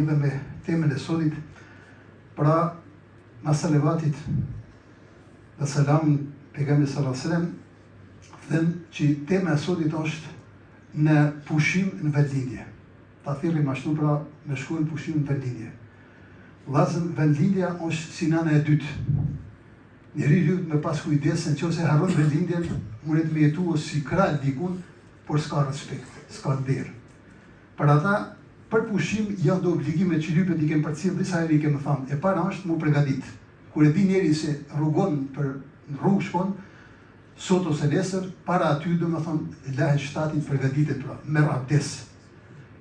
Me temën e sotit, pra ma salavatit dhe salamin pejgamberit sallallahu alaihi wasallam, them që tema e sotit është në pushim në vendlindje. Ta thirrim ashtu, pra me shkuën pushim në vendlindje. Vllazën, vendlindja është si nana e dytë. Njeriu duhet me pas kujdes se nëse harron vendlindjen, mundet me jetu si krah dikun, por s'ka respekt, s'ka nder. Për ata për pushim janë do obligime që lypet i kemë përcjell disa herë i kemë thënë. E para është mu përgatit. Kur e di njeri se rrugon për rrugë shkon, sot ose nesër, para aty do me thonë lahet shtatit përgatitet, pra merr abdes.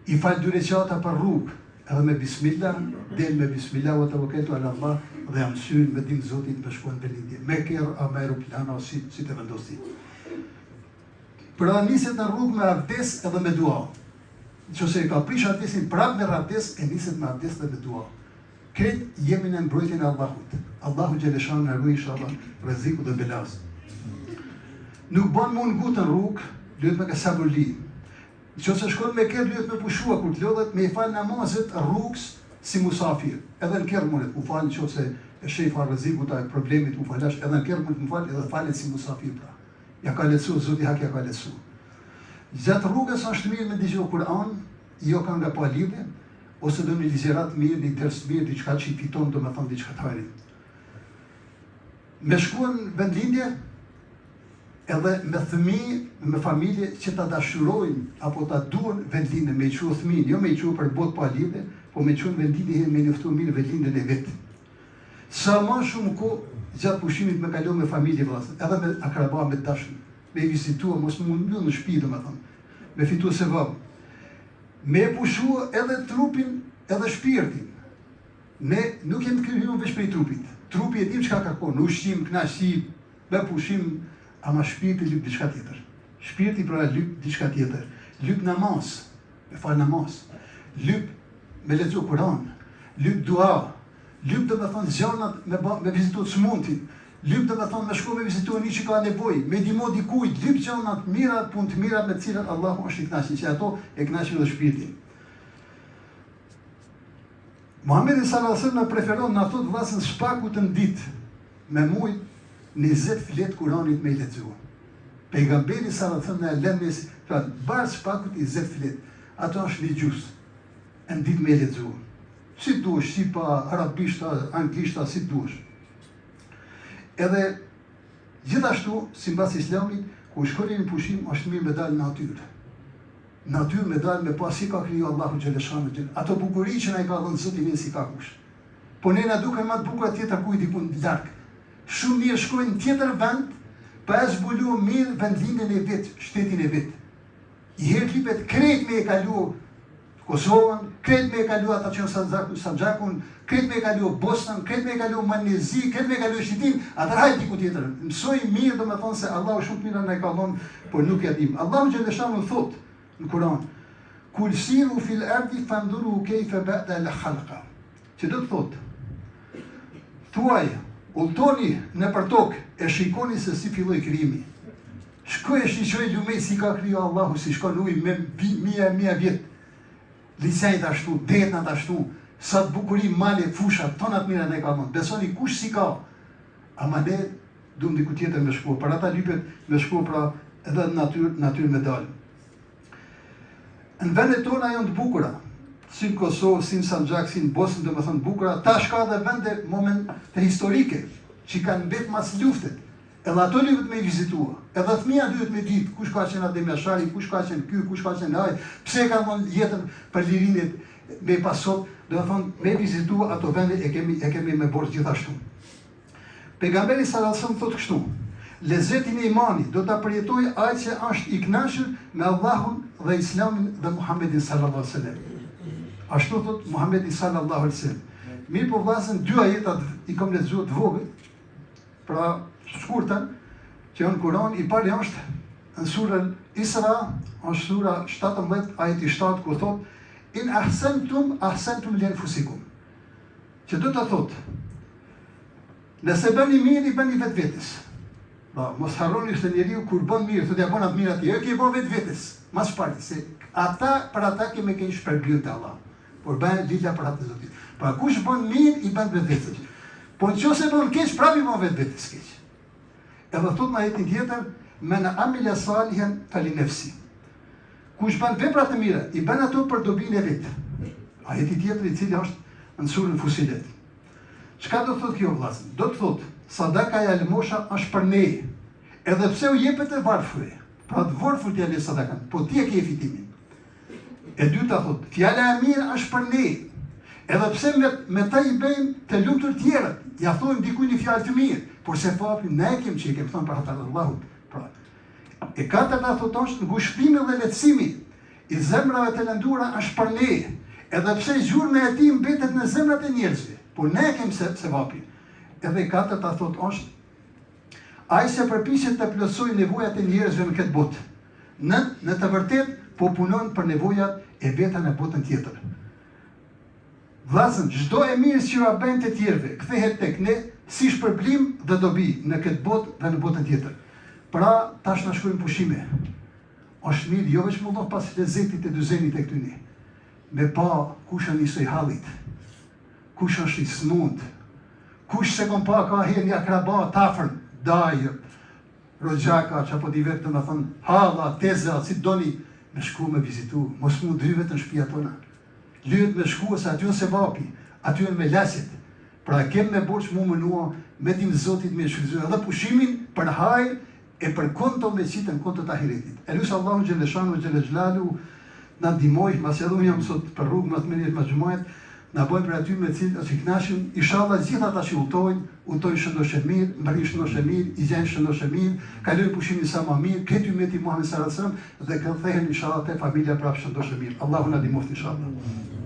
I fal 2 rekata për rrugë, edhe me bismillah, del me bismillah wa tawakkaltu ala Allah dhe jam syr me din Zotit me shkuën në lindje. Me kerr a me aeroplana o si të vendosi. Pra niset në rrugë me abdes edhe me dua. Nëse ka prish abdesin prapë me abdes, e niset me abdes dhe me dua. Kret jemi në mbrojtjen e Allahut. Allahu xhaleshan na ruaj inshallah rreziku dhe belas. Nuk bën mund ngutën rrugë, duhet me kasabuli. Nëse shkon me kerr duhet me pushua kur të lodhet me i fal namazet rrugës si musafir. Edhe në kerr mundet u fal nëse e sheh fa rreziku ta problemit u falash, edhe në kerr mund të fal edhe falet si musafir pra. Ja ka lecu Zoti hak ja ka lecu. Gjatë rrugës është mirë me dëgju Kur'an, jo ka nga pa libri, ose do një ligjerat mirë, një ders mirë, diçka që i fiton, do me thonë diçka të hajri. Me shkuën vendlindje, edhe me fëmijë, me familje që ta dashurojnë, apo ta duan vendlindje, me i quë fëmijë, jo me i quë për botë pa libri, po me i quë vendlindje me njoftu mirë vendlindjen e vetë. Sa ma shumë ko, gjatë pushimit me kalu me familje vlasën, edhe me akraba, me dashën. Me vizitua, mos më mbyll në shtëpi, domethënë, me fitu se vëmë. Me pushua edhe trupin, edhe shpirtin. Ne nuk jemi të krijuar veç prej trupit. Trupi e dim çka kërkon, ushqim, kënaqësi, me pushim, ama shpirti lyp diçka tjetër. Shpirti pra lyp diçka tjetër. Lyp namaz, me fal namaz. Lyp me lexu Kur'an, lyp dua, lyp domethënë zjarnat me vizitu smuntin. Lyp dhe me thonë me shku me vizitua një që ka nevoj, me dimo dikujt, lyp gjanat mira, punë të mira me cilat Allahu është i knaqin, që ato e knaqin dhe shpirtin. Muhamedi sallallahu alaihi wasallam preferon na thot vllazën shpaku të ndit me mujt 20 flet Kuranit me i lexuar. Pejgamberi sallallahu alaihi wasallam na lëmë pra bar shpakut 20 flet. Ato është një gjus. E ndit me i lexuar. Si duhesh, si pa arabishta, anglishta, si duhesh. Edhe gjithashtu, si mbas Islamit, ku shkonin në pushim, është mirë me dalë në natyrë. Natyrë me dalë me pas si ka kriju Allahu xhaleshan. Ato bukuri që na i ka dhënë Zoti vjen si ka kush. Po ne na duken më të bukura tjetër ku i dikun larg. Shumë mirë shkojnë në tjetër vend, pa e zbuluar mirë vendlindjen e vet, shtetin e vet. I herë klipet krejt me e kalu Kosovën, krejt me e kalu ata që në Sanxhakun, krejt me e kalu Bosnën, krejt me e kalu Malezi, krejt me e kalu Shqipin, ata hajt diku tjetër. Mësoj mirë do me thonë se Allahu shumë mirë na e ka dhënë, por nuk ja dim. Allahu xhaleshanu thot në Kur'an: "Kul siru fil ardi fanduru kayfa ba'da al-khalqa." Që do të thot, thuaj, udhtoni nëpër tokë e shikoni se si filloi krijimi. Shkoj e shiqoj lumej si ka kriju Allahu, si shkon ujë me mija vjet. Lisajt ashtu, detnat ashtu, sa të bukuri, male, fusha, tonat mira ne ka dhënë. Besoni kush si ka. Ama ne duam diku tjetër me shkuar. Për ata lypet me shkuar pra edhe në natyrë me dalë. Në vendet tona janë të bukura, si në Kosovë, si në Sanxhak, si në Bosnë, do me thënë bukura, tash ka dhe vende momente historike, që kanë mbet mas luftet. Edhe ato lypet me i vizitua. Edhe fëmija duhet me ditë kush ka qenë Adem Jashari, kush ka qenë ky, kush ka qenë ai, pse ka dhënë jetën për lirinë me pasot, do të thonë me vizitua ato vende e kemi me borxh gjithashtu. Pejgamberi sallallahu alajhi wasallam thotë kështu: lezetin e imanit do ta përjetoj ai që është i kënaqur me Allahun dhe Islamin dhe Muhamedit sallallahu alajhi wasallam. Ashtu thot Muhamedi sallallahu alajhi wasallam. Mirë po vllazën, 2 ajeta i kam lexuar të vogël. Pra shkurtën, që në Kur'an i pari është në surën Isra, është sura 17, ajeti 7, ku thot: in ahsantum li anfusikum. Që do të thot, nëse bëni mirë, i bëni vetvetes. Pra, mos harroni se njeriu kur bën mirë, thotë ja bën atë mirë atij, e ke bën vetvetes. Mas shpari se ata për ata kemi shpërblyer te Allah. por bën lila për atë Zotit. Pra kush bën mirë i bën vetvetes. Po nëse bën keq, prapë i bën vetvetes keq. Edhe thot në ajetin tjetër, men amila salihan falinafsi. Kush bën vepra të mira, i bën ato për dobinë e vet. Ajeti tjetër i cili është në surën Fusilet. Çka do thotë kjo vëllazër? Do të thotë, sadaka e almosha është për ne. Edhe pse u jepet e varfër. Pra të varfër t'ia lë sadakan, po ti e ke fitimin. E dyta thotë, fjala e mirë është për ne. Edhe pse me ta i bëjmë të lumtur tjerët, ja thojmë dikujt një fjalë të mirë, por se papi ne kemi që i kemi thënë për hata të Allahut. Pra, e katërta thotë është ngushëllimi dhe lehtësimi i zemrave të lëndura është për ne. Edhe pse gjurmë e tij mbetet në zemrat e njerëzve, por ne kemi se vapi. Edhe e katërta thotë është ai se përpiqet të plotësojë nevojat e njerëzve në këtë botë. Në të vërtetë po punon për nevojat e veta në botën tjetër. Vllazën, çdo e mirë që ja bën të tjerëve, kthehet tek ne si shpërblim dhe dobi në këtë botë dhe në botën tjetër. Pra, tash na shkojmë pushime. Është mirë jo vetëm Allah pas lezetit e dyzenit e këtyni. Me pa kush është nisoj hallit, kush është i smund, kush se kom pa ka herë një akrabat tafër, daj, rogjaka, që apo di vetë të më thonë, halla, teza, si doni, me shku me vizitu, mos mu dryvet në shtëpia tona. Lyhet me shku se aty se vapi, aty me lasit. Pra kem me borç mu mënua, me dim Zotit me shfrytëzuar edhe pushimin për hajër e për konto me qitë në konto të ahiretit. E lusë Allahu Gjeleshanu, Gjeleshalalu, na ndihmoj, mbas edhe unë jam sot për rrugë më të mirë të xhumajet, na bëjmë për aty me cilë që kënaqen, inshallah gjithë ata që udhtojnë shëndoshë mirë, mbërrin shëndoshë mirë, i gjejnë shëndoshë mirë, kalojnë pushimin sa më mirë, këtë ymeti Muhammed sallallahu alaihi wasallam dhe kthehen inshallah te familja prapë shëndoshë mirë. Allahu na ndihmoft inshallah.